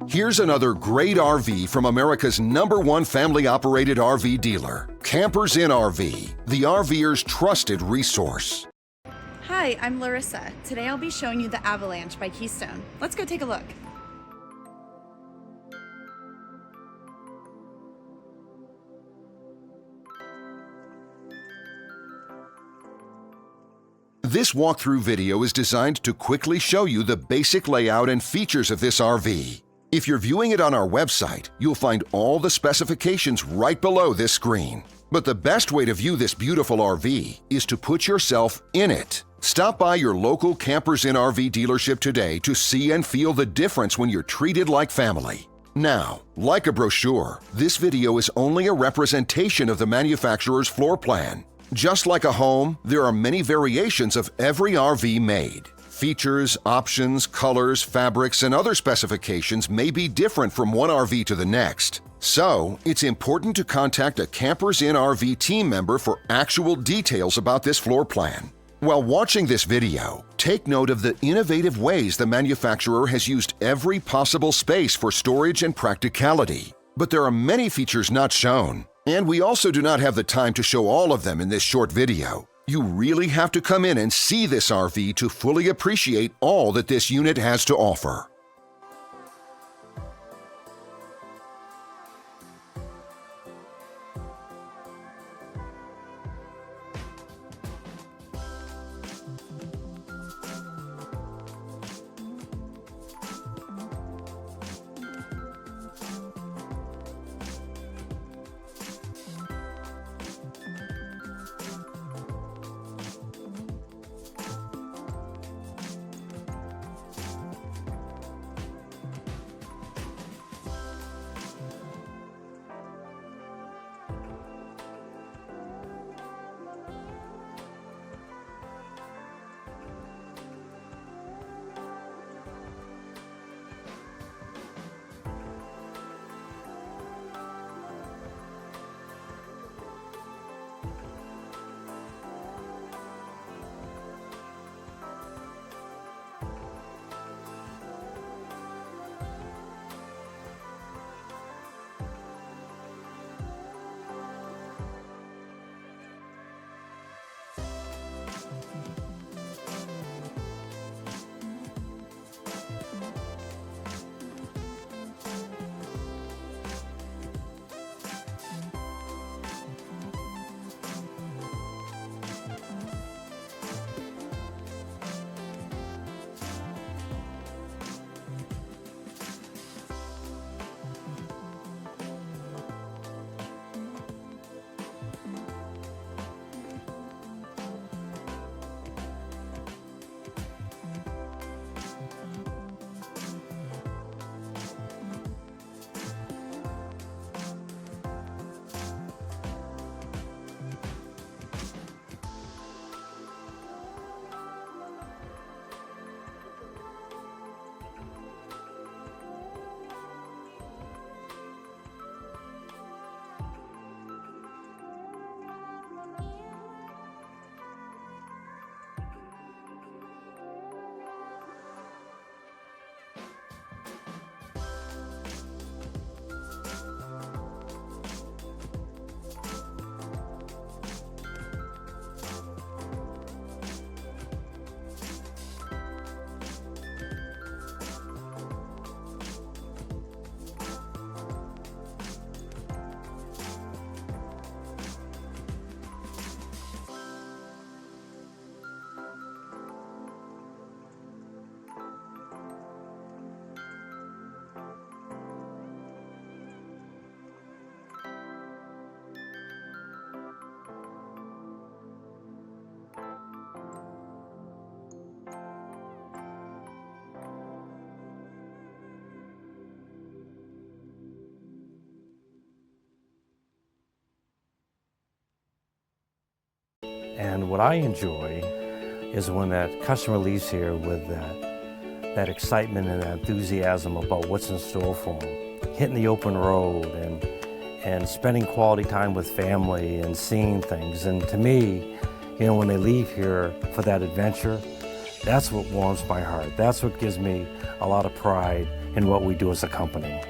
Here's another great RV from America's #1 family-operated RV dealer, Campers Inn RV, the RVer's trusted resource. Hi, I'm Larissa. Today I'll be showing you the Avalanche by Keystone. Let's go take a look. This walkthrough video is designed to quickly show you the basic layout and features of this RV. If you're viewing it on our website, you'll find all the specifications right below this screen. But the best way to view this beautiful RV is to put yourself in it. Stop by your local Campers Inn RV dealership today to see and feel the difference when you're treated like family. Now, like a brochure, this video is only a representation of the manufacturer's floor plan. Just like a home, there are many variations of every RV made. Features, options, colors, fabrics, and other specifications may be different from one RV to the next. So, it's important to contact a Campers Inn RV team member for actual details about this floor plan. While watching this video, take note of the innovative ways the manufacturer has used every possible space for storage and practicality. But there are many features not shown, and we also do not have the time to show all of them in this short video. You really have to come in and see this RV to fully appreciate all that this unit has to offer. And what I enjoy is when that customer leaves here with that excitement and that enthusiasm about what's in store for them. Hitting the open road and spending quality time with family and seeing things. And to me, you know, when they leave here for that adventure, That's what warms my heart. That's what gives me a lot of pride in what we do as a company.